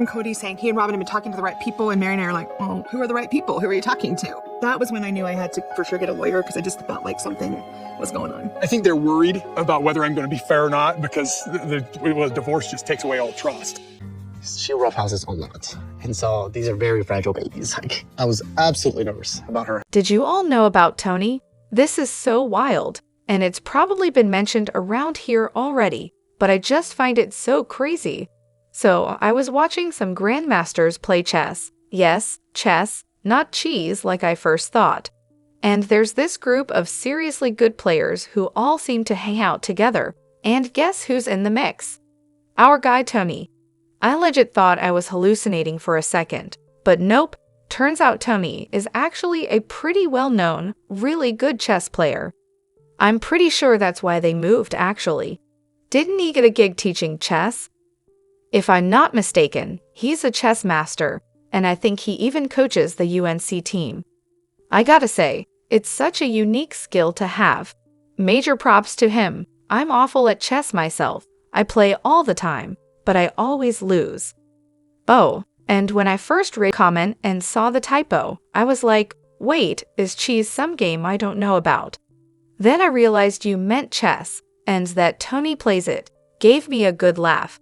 And Kody saying he and Robyn had been talking to the right people, and Meri and I are like, well, who are the right people? Who are you talking to? That was when I knew I had to for sure get a lawyer, because I just felt like something was going on. I think they're worried about whether I'm going to be fair or not, because the divorce just takes away all trust. She roughhouses a lot, and so these are very fragile babies. Like, I was absolutely nervous about her. Did you all know about Tony? This is so wild, and it's probably been mentioned around here already, but I just find it so crazy. So, I was watching some grandmasters play chess. Yes, chess, not cheese like I first thought. And there's this group of seriously good players who all seem to hang out together. And guess who's in the mix? Our guy Tony. I legit thought I was hallucinating for a second. But nope, turns out Tony is actually a pretty well-known, really good chess player. I'm pretty sure that's why they moved, actually. Didn't he get a gig teaching chess? If I'm not mistaken, he's a chess master, and I think he even coaches the UNC team. I gotta say, it's such a unique skill to have. Major props to him. I'm awful at chess myself. I play all the time, but I always lose. Oh, and when I first read the comment and saw the typo, I was like, wait, is cheese some game I don't know about? Then I realized you meant chess, and that Tony plays it. Gave me a good laugh.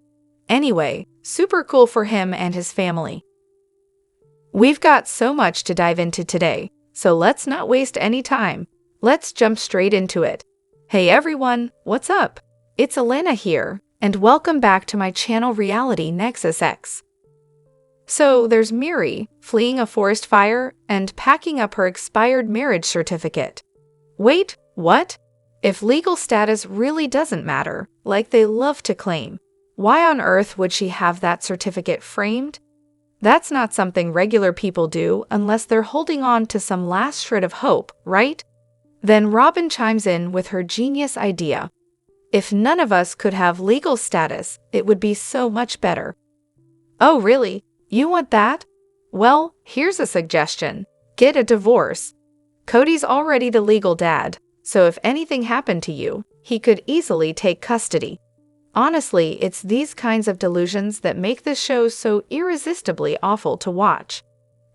Anyway, super cool for him and his family. We've got so much to dive into today, so let's not waste any time. Let's jump straight into it. Hey everyone, what's up? It's Elena here, and welcome back to my channel Reality Nexus X. So there's Meri, fleeing a forest fire and packing up her expired marriage certificate. Wait, what? If legal status really doesn't matter, like they love to claim, why on earth would she have that certificate framed? That's not something regular people do unless they're holding on to some last shred of hope, right? Then Robyn chimes in with her genius idea. If none of us could have legal status, it would be so much better. Oh, really? You want that? Well, here's a suggestion. Get a divorce. Kody's already the legal dad, so if anything happened to you, he could easily take custody. Honestly, it's these kinds of delusions that make this show so irresistibly awful to watch.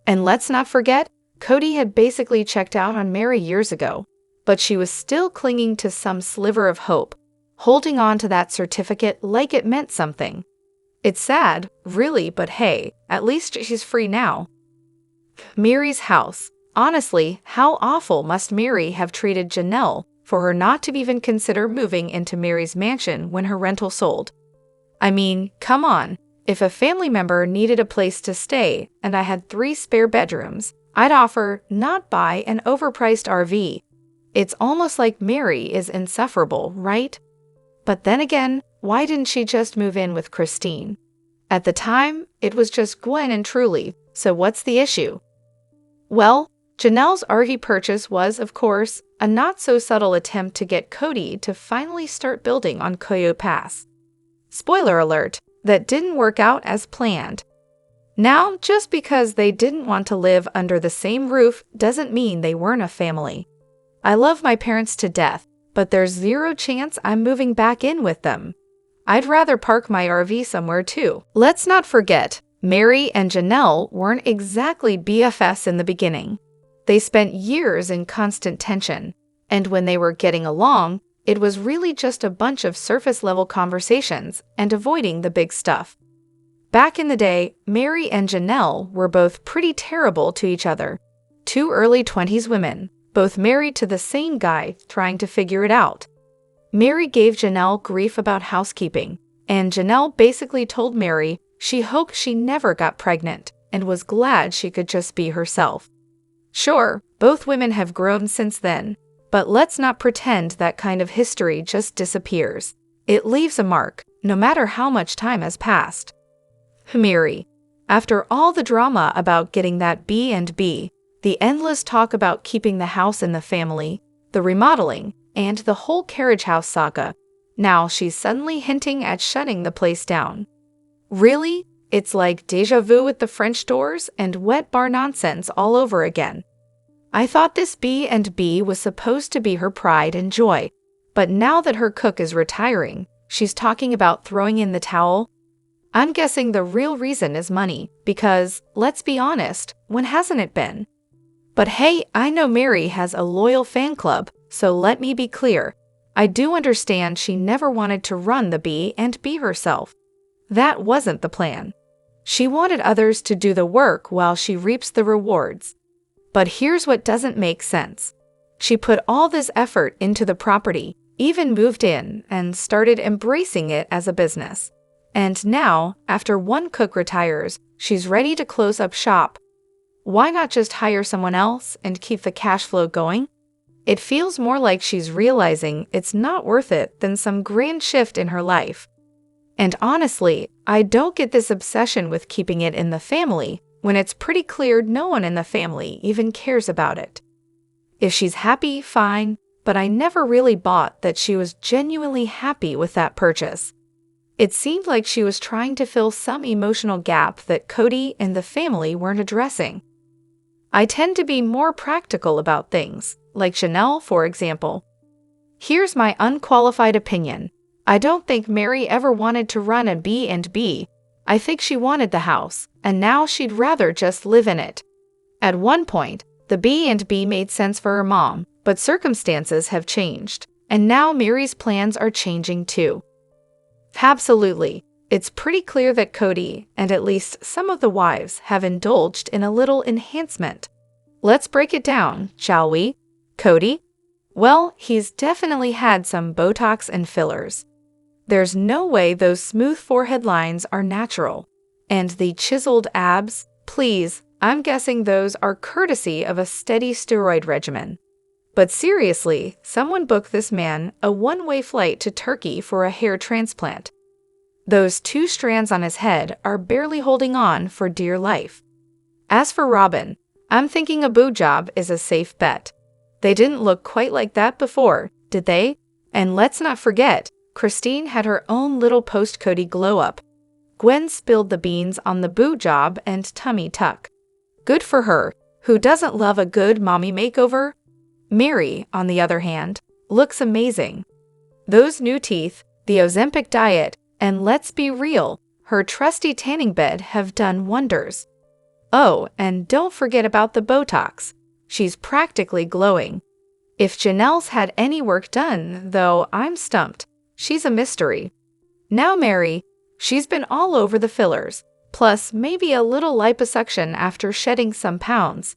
And let's not forget, Kody had basically checked out on Meri years ago, but she was still clinging to some sliver of hope, holding on to that certificate like it meant something. It's sad, really, but hey, at least she's free now. Meri's house. Honestly, how awful must Meri have treated Janelle for her not to even consider moving into Meri's mansion when her rental sold? I mean, come on. If a family member needed a place to stay and I had 3 spare bedrooms, I'd offer, not buy, an overpriced RV. It's almost like Meri is insufferable, right? But then again, why didn't she just move in with Christine? At the time, it was just Gwen and Truly, so what's the issue? Well, Janelle's RV purchase was, of course, a not-so-subtle attempt to get Kody to finally start building on Coyote Pass. Spoiler alert, that didn't work out as planned. Now, just because they didn't want to live under the same roof doesn't mean they weren't a family. I love my parents to death, but there's 0 chance I'm moving back in with them. I'd rather park my RV somewhere too. Let's not forget, Meri and Janelle weren't exactly BFFs in the beginning. They spent years in constant tension, and when they were getting along, it was really just a bunch of surface-level conversations and avoiding the big stuff. Back in the day, Meri and Janelle were both pretty terrible to each other. 2 early 20s women, both married to the same guy trying to figure it out. Meri gave Janelle grief about housekeeping, and Janelle basically told Meri she hoped she never got pregnant and was glad she could just be herself. Sure, both women have grown since then, but let's not pretend that kind of history just disappears. It leaves a mark, no matter how much time has passed. Meri. After all the drama about getting that B&B, the endless talk about keeping the house in the family, the remodeling, and the whole carriage house saga, now she's suddenly hinting at shutting the place down. Really? It's like déjà vu with the French doors and wet bar nonsense all over again. I thought this B&B was supposed to be her pride and joy, but now that her cook is retiring, she's talking about throwing in the towel. I'm guessing the real reason is money, because, let's be honest, when hasn't it been? But hey, I know Meri has a loyal fan club, so let me be clear. I do understand she never wanted to run the B&B herself. That wasn't the plan. She wanted others to do the work while she reaps the rewards. But here's what doesn't make sense. She put all this effort into the property, even moved in, and started embracing it as a business. And now, after one cook retires, she's ready to close up shop. Why not just hire someone else and keep the cash flow going? It feels more like she's realizing it's not worth it than some grand shift in her life. And honestly, I don't get this obsession with keeping it in the family when it's pretty clear no one in the family even cares about it. If she's happy, fine, but I never really bought that she was genuinely happy with that purchase. It seemed like she was trying to fill some emotional gap that Kody and the family weren't addressing. I tend to be more practical about things, like Chanel, for example. Here's my unqualified opinion. I don't think Meri ever wanted to run a B&B. I think she wanted the house, and now she'd rather just live in it. At one point, the B&B made sense for her mom, but circumstances have changed, and now Meri's plans are changing too. Absolutely. It's pretty clear that Kody, and at least some of the wives, have indulged in a little enhancement. Let's break it down, shall we? Kody? Well, he's definitely had some Botox and fillers. There's no way those smooth forehead lines are natural. And the chiseled abs, please, I'm guessing those are courtesy of a steady steroid regimen. But seriously, someone booked this man a one-way flight to Turkey for a hair transplant. Those 2 strands on his head are barely holding on for dear life. As for Robyn, I'm thinking a boob job is a safe bet. They didn't look quite like that before, did they? And let's not forget, Christine had her own little post-Kody glow-up. Gwen spilled the beans on the boob job and tummy tuck. Good for her. Who doesn't love a good mommy makeover? Meri, on the other hand, looks amazing. Those new teeth, the Ozempic diet, and let's be real, her trusty tanning bed have done wonders. Oh, and don't forget about the Botox. She's practically glowing. If Janelle's had any work done, though, I'm stumped. She's a mystery. Now Meri, she's been all over the fillers, plus maybe a little liposuction after shedding some pounds.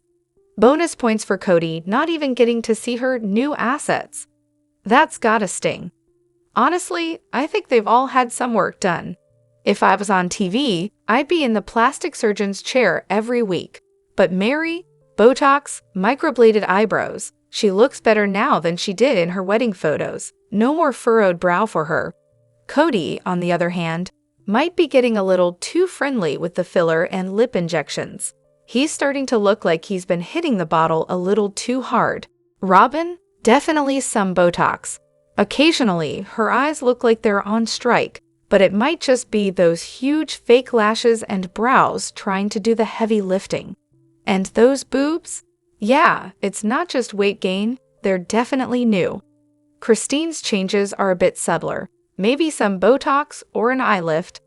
Bonus points for Kody not even getting to see her new assets. That's gotta sting. Honestly, I think they've all had some work done. If I was on TV, I'd be in the plastic surgeon's chair every week. But Meri, Botox, microbladed eyebrows, she looks better now than she did in her wedding photos. No more furrowed brow for her. Kody, on the other hand, might be getting a little too friendly with the filler and lip injections. He's starting to look like he's been hitting the bottle a little too hard. Robyn? Definitely some Botox. Occasionally, her eyes look like they're on strike, but it might just be those huge fake lashes and brows trying to do the heavy lifting. And those boobs? Yeah, it's not just weight gain, they're definitely new. Christine's changes are a bit subtler, maybe some Botox or an eye lift.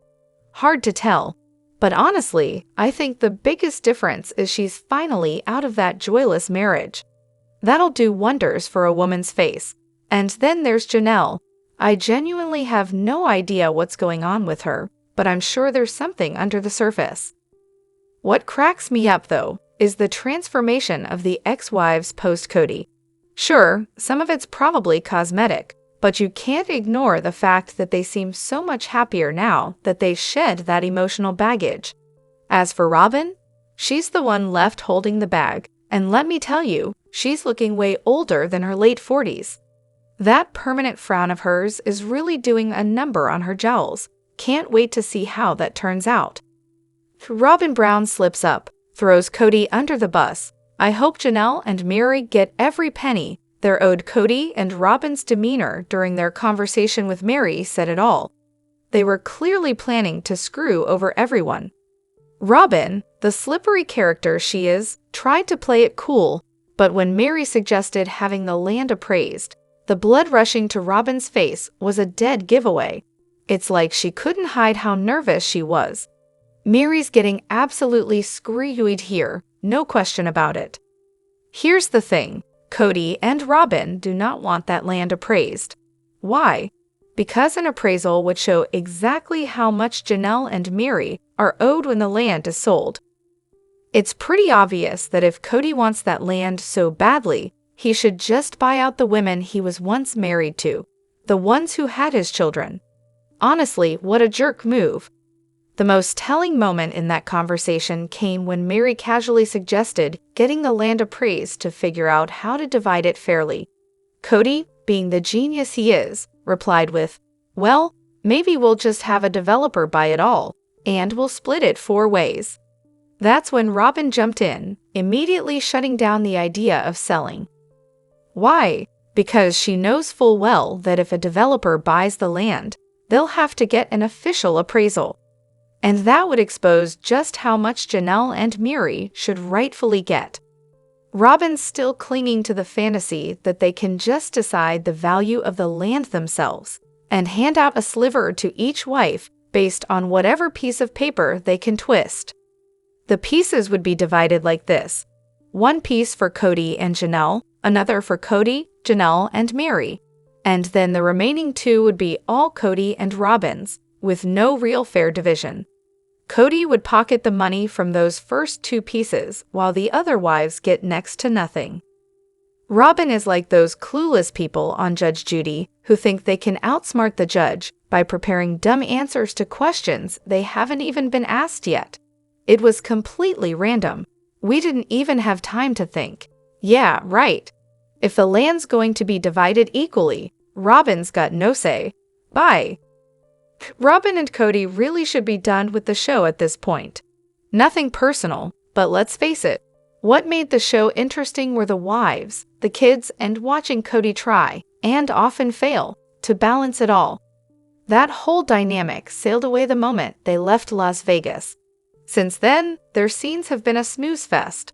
Hard to tell. But honestly, I think the biggest difference is she's finally out of that joyless marriage. That'll do wonders for a woman's face. And then there's Janelle. I genuinely have no idea what's going on with her, but I'm sure there's something under the surface. What cracks me up, though, is the transformation of the ex-wives post-Kody. Sure, some of it's probably cosmetic, but you can't ignore the fact that they seem so much happier now that they've shed that emotional baggage. As for Robyn, she's the one left holding the bag, and let me tell you, she's looking way older than her late 40s. That permanent frown of hers is really doing a number on her jowls. Can't wait to see how that turns out. Robyn Brown slips up, throws Kody under the bus. I hope Janelle and Meri get every penny they're owed. Kody and Robyn's demeanor during their conversation with Meri said it all. They were clearly planning to screw over everyone. Robyn, the slippery character she is, tried to play it cool, but when Meri suggested having the land appraised, the blood rushing to Robyn's face was a dead giveaway. It's like she couldn't hide how nervous she was. Meri's getting absolutely screwed here, no question about it. Here's the thing, Kody and Robyn do not want that land appraised. Why? Because an appraisal would show exactly how much Janelle and Meri are owed when the land is sold. It's pretty obvious that if Kody wants that land so badly, he should just buy out the women he was once married to, the ones who had his children. Honestly, what a jerk move. The most telling moment in that conversation came when Meri casually suggested getting the land appraised to figure out how to divide it fairly. Kody, being the genius he is, replied with, "Well, maybe we'll just have a developer buy it all, and we'll split it 4 ways." That's when Robyn jumped in, immediately shutting down the idea of selling. Why? Because she knows full well that if a developer buys the land, they'll have to get an official appraisal. And that would expose just how much Janelle and Meri should rightfully get. Robyn's still clinging to the fantasy that they can just decide the value of the land themselves and hand out a sliver to each wife based on whatever piece of paper they can twist. The pieces would be divided like this: 1 piece for Kody and Janelle, another for Kody, Janelle, and Meri, and then the remaining 2 would be all Kody and Robyn's, with no real fair division. Kody would pocket the money from those first 2 pieces, while the other wives get next to nothing. Robyn is like those clueless people on Judge Judy who think they can outsmart the judge by preparing dumb answers to questions they haven't even been asked yet. It was completely random. We didn't even have time to think. Yeah, right. If the land's going to be divided equally, Robyn's got no say. Bye. Robyn and Kody really should be done with the show at this point. Nothing personal, but let's face it, what made the show interesting were the wives, the kids, and watching Kody try, and often fail, to balance it all. That whole dynamic sailed away the moment they left Las Vegas. Since then, their scenes have been a snooze fest.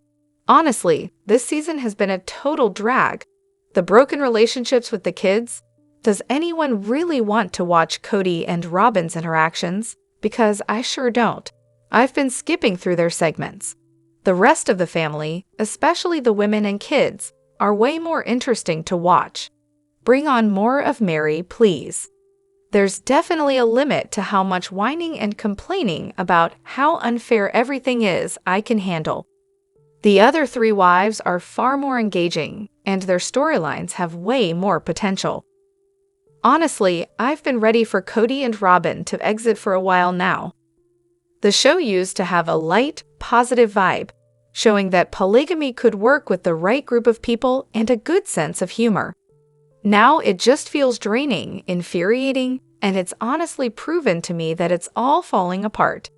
Honestly, this season has been a total drag. The broken relationships with the kids. Does anyone really want to watch Kody and Robyn's interactions? Because I sure don't. I've been skipping through their segments. The rest of the family, especially the women and kids, are way more interesting to watch. Bring on more of Meri, please. There's definitely a limit to how much whining and complaining about how unfair everything is I can handle. The other 3 wives are far more engaging, and their storylines have way more potential. Honestly, I've been ready for Kody and Robyn to exit for a while now. The show used to have a light, positive vibe, showing that polygamy could work with the right group of people and a good sense of humor. Now it just feels draining, infuriating, and it's honestly proven to me that it's all falling apart.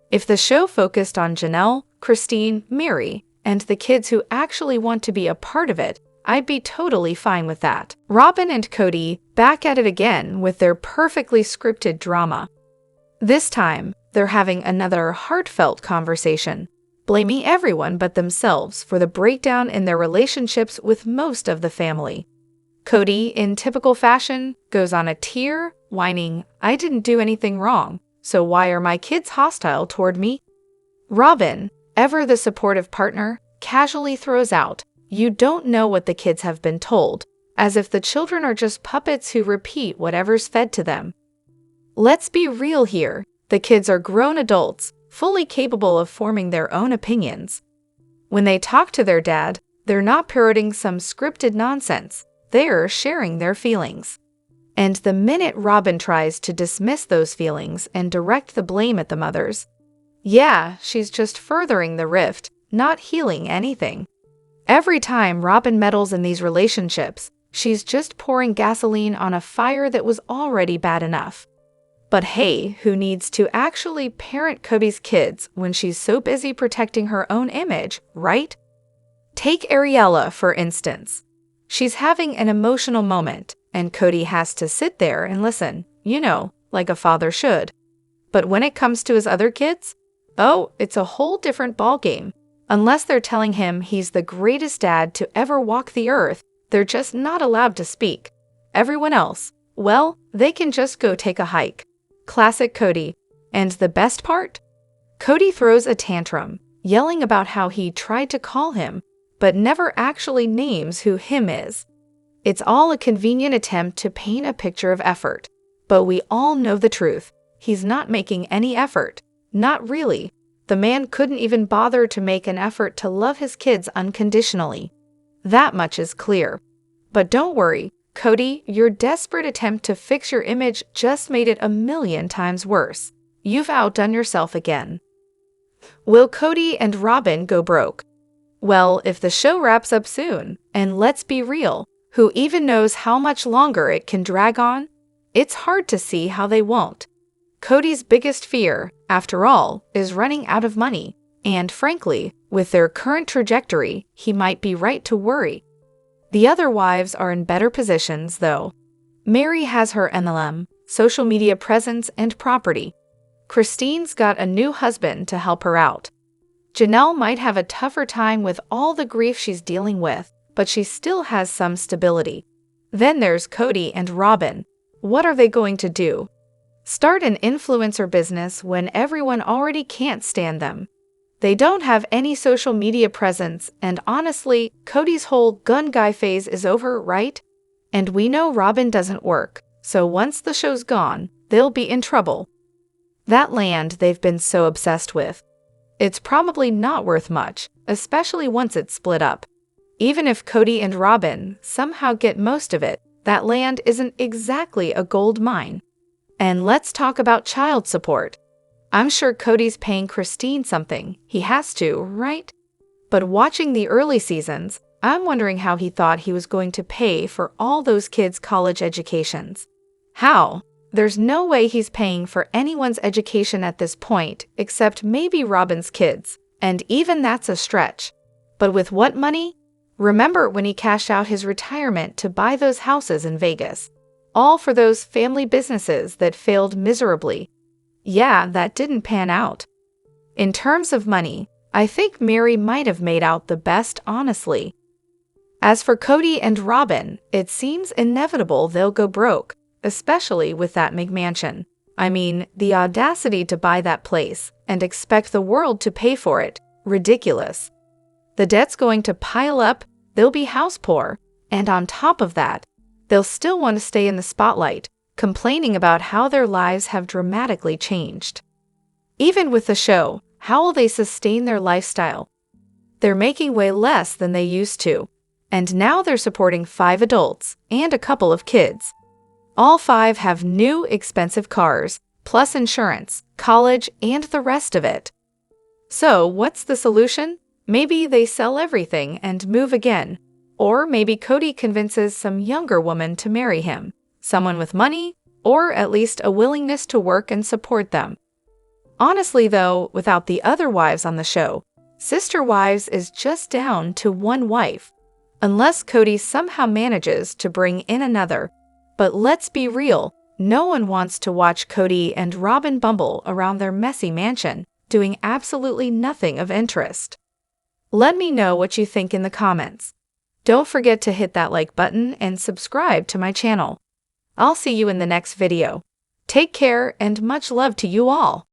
If the show focused on Janelle, Christine, Meri, and the kids who actually want to be a part of it, I'd be totally fine with that. Robyn and Kody back at it again with their perfectly scripted drama. This time, they're having another heartfelt conversation, blaming everyone but themselves for the breakdown in their relationships with most of the family. Kody, in typical fashion, goes on a tear, whining, "I didn't do anything wrong, so why are my kids hostile toward me?" Robyn, ever the supportive partner, casually throws out, "You don't know what the kids have been told," as if the children are just puppets who repeat whatever's fed to them. Let's be real here. The kids are grown adults, fully capable of forming their own opinions. When they talk to their dad, they're not parroting some scripted nonsense. They're sharing their feelings. And the minute Robyn tries to dismiss those feelings and direct the blame at the mothers, yeah, she's just furthering the rift, not healing anything. Every time Robyn meddles in these relationships, she's just pouring gasoline on a fire that was already bad enough. But hey, who needs to actually parent Kody's kids when she's so busy protecting her own image, right? Take Ariella, for instance. She's having an emotional moment, and Kody has to sit there and listen, like a father should. But when it comes to his other kids, oh, it's a whole different ballgame. Unless they're telling him he's the greatest dad to ever walk the earth, they're just not allowed to speak. Everyone else, well, they can just go take a hike. Classic Kody. And the best part? Kody throws a tantrum, yelling about how he tried to call him, but never actually names who him is. It's all a convenient attempt to paint a picture of effort. But we all know the truth. He's not making any effort. Not really. The man couldn't even bother to make an effort to love his kids unconditionally. That much is clear. But don't worry, Kody, your desperate attempt to fix your image just made it 1,000,000 times worse. You've outdone yourself again. Will Kody and Robyn go broke? Well, if the show wraps up soon, and let's be real, who even knows how much longer it can drag on? It's hard to see how they won't. Kody's biggest fear, after all, is running out of money, and frankly, with their current trajectory, he might be right to worry. The other wives are in better positions, though. Meri has her MLM, social media presence, and property. Christine's got a new husband to help her out. Janelle might have a tougher time with all the grief she's dealing with, but she still has some stability. Then there's Kody and Robyn. What are they going to do? Start an influencer business when everyone already can't stand them. They don't have any social media presence, and honestly, Kody's whole gun guy phase is over, right? And we know Robyn doesn't work, so once the show's gone, they'll be in trouble. That land they've been so obsessed with. It's probably not worth much, especially once it's split up. Even if Kody and Robyn somehow get most of it, that land isn't exactly a gold mine. And let's talk about child support. I'm sure Kody's paying Christine something. He has to, right? But watching the early seasons, I'm wondering how he thought he was going to pay for all those kids' college educations. How? There's no way he's paying for anyone's education at this point, except maybe Robyn's kids, and even that's a stretch. But with what money? Remember when he cashed out his retirement to buy those houses in Vegas? All for those family businesses that failed miserably. Yeah, that didn't pan out. In terms of money, I think Meri might have made out the best, honestly. As for Kody and Robyn, it seems inevitable they'll go broke, especially with that McMansion. I mean, the audacity to buy that place and expect the world to pay for it. Ridiculous. The debt's going to pile up, they'll be house poor, and on top of that, they'll still want to stay in the spotlight, complaining about how their lives have dramatically changed. Even with the show, how will they sustain their lifestyle? They're making way less than they used to, and now they're supporting 5 adults and a couple of kids. All 5 have new, expensive cars, plus insurance, college, and the rest of it. So, what's the solution? Maybe they sell everything and move again. Or maybe Kody convinces some younger woman to marry him, someone with money, or at least a willingness to work and support them. Honestly, though, without the other wives on the show, Sister Wives is just down to 1 wife, unless Kody somehow manages to bring in another. But let's be real, no one wants to watch Kody and Robyn bumble around their messy mansion, doing absolutely nothing of interest. Let me know what you think in the comments. Don't forget to hit that like button and subscribe to my channel. I'll see you in the next video. Take care and much love to you all.